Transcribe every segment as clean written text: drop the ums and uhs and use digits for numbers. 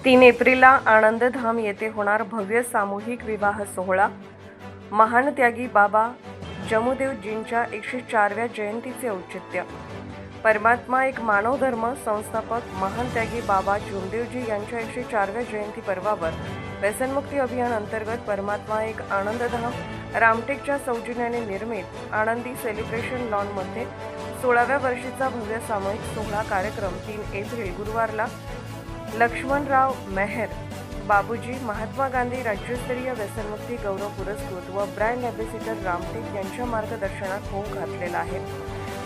3 एप्रिलला आनंदधाम येथे होणार भव्य सामूहिक विवाह सोहळा। महान त्यागी बाबा जमूदेवजींच्या 104व्या जयंतीचे औचित्य। परमात्मा एक मानव धर्म संस्थापक महान त्यागी बाबा जमूदेवजी यांच्या 104व्या जयंती पर्वावर व्यसनमुक्ती अभियान अंतर्गत परमात्मा एक आनंदधाम रामटेकच्या सौजन्याने निर्मित आनंदी सेलिब्रेशन लॉन मध्ये 16व्या वर्षीचा भव्य सामूहिक सोहळा कार्यक्रम 3 एप्रिल गुरुवारला लक्ष्मणराव मेहर बाबूजी महात्मा गांधी राज्यस्तरीय व्यसनमुक्ती गौरव पुरस्कृत व ब्रँड ॲम्बॅसिडर रामटेक यांच्या मार्गदर्शनात होऊ घातलेला आहे।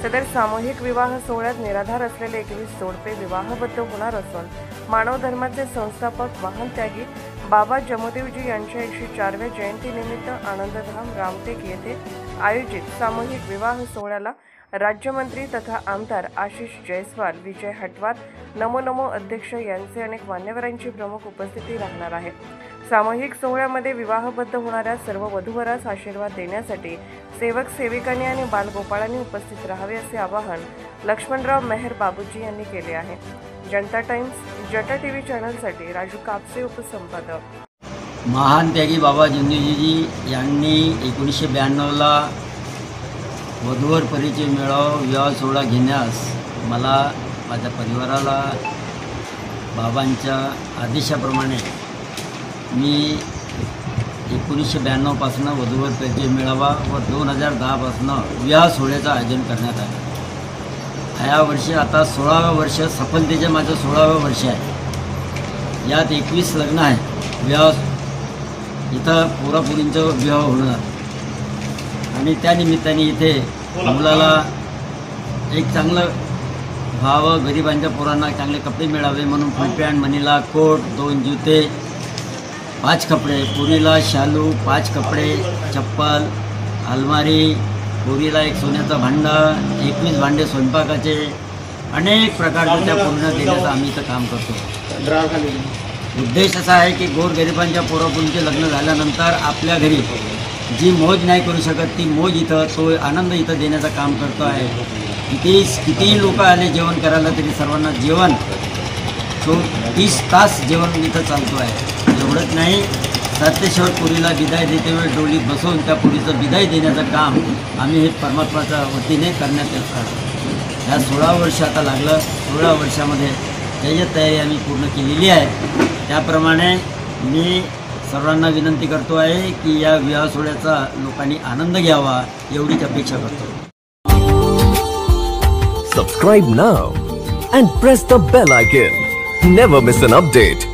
सदर सामूहिक विवाह सोहळ्यात निराधार असलेले 21 जोडपे विवाहबद्ध होणार असून मानव धर्माचे संस्थापक महान त्यागी बाबा जमूदेवजी यांच्या 104व्या जयंतीनिमित्त आनंदधाम रामटेक येथे आयोजित सामूहिक विवाह सोहळ्याला राज्यमंत्री तथा आमदार आशिष जयस्वाल, विजय हटवार, नमो नमो अध्यक्ष यांचे अनेक मान्यवरांची प्रमुख उपस्थिती राहणार आहे। सामूहिक सोहळ्यामध्ये विवाहबद्ध होणाऱ्या सर्व वधूवरास आशीर्वाद देण्यासाठी सेवक सेविकांनी आणि बालगोपाळांनी उपस्थित राहावे असे आवाहन लक्ष्मणराव मेहर बाबूजी यांनी केले आहे। जनता टाइम्स जटा टीव्ही चॅनलसाठी राजू कापसे उपसंपादक। महान त्यागी बाबा जमूदेवजी यांनी 1992ला वधूवर परिचय मेळावा विवाह सोहळा घेण्यास मला माझ्या परिवाराला बाबांच्या आदेशाप्रमाणे मी 1992 पासून वधूवर परिचय मेळावा व 2010 पासून विवाह सोहळ्याचं आयोजन करण्यात आलं। या वर्षी आता 16व्या वर्ष सफलतेचे माझं 16व्या वर्ष आहे। यात 21 लग्न आहे। विवाह इथं पोरापोरींचं विवाह होणार आणि त्या निमित्ताने इथे मुलाला एक चांगलं व्हावं, गरिबांच्या पोरांना चांगले कपडे मिळावे म्हणून फुल पॅन्ट, मनीला कोट, 2 जुते, 5 कपडे, पोरीला शालू, 5 कपडे, चप्पल, अलमारी, पोरीला एक सोन्याचं भांडं, 21 भांडे स्वयंपाकाचे, अनेक प्रकारचे त्या पूर्ण देण्याचं आम्ही इथं काम करतो। उद्देश असा आहे की गोरगरिबांच्या पोरापोरींचे लग्न झाल्यानंतर आपल्या घरी जी मौज नाही करू शकत ती मौज इथं, तो आनंद इथं देण्याचं काम करतो आहे। कितीही लोक आले जेवण करायला तरी सर्वांना जेवण तो 30 तास जेवण इथं चालतो आहे। एवढंच नाही, सत्यशेवट पुरीला विदाय देते वेळ डोलीत बसवून त्या पुरीचं विदाय देण्याचं काम आम्ही हे परमात्माच्या वतीने करण्यात येत ह्या 16 वर्ष आता लागलं। 16 वर्षामध्ये त्याची तयारी आम्ही पूर्ण केलेली आहे। त्याप्रमाणे मी सर्वांना विनंती करतो आहे की या विवाह सोहळ्याचा लोकांनी आनंद घ्यावा एवढीच अपेक्षा करतो। Subscribe now and press the bell icon. Never miss an update.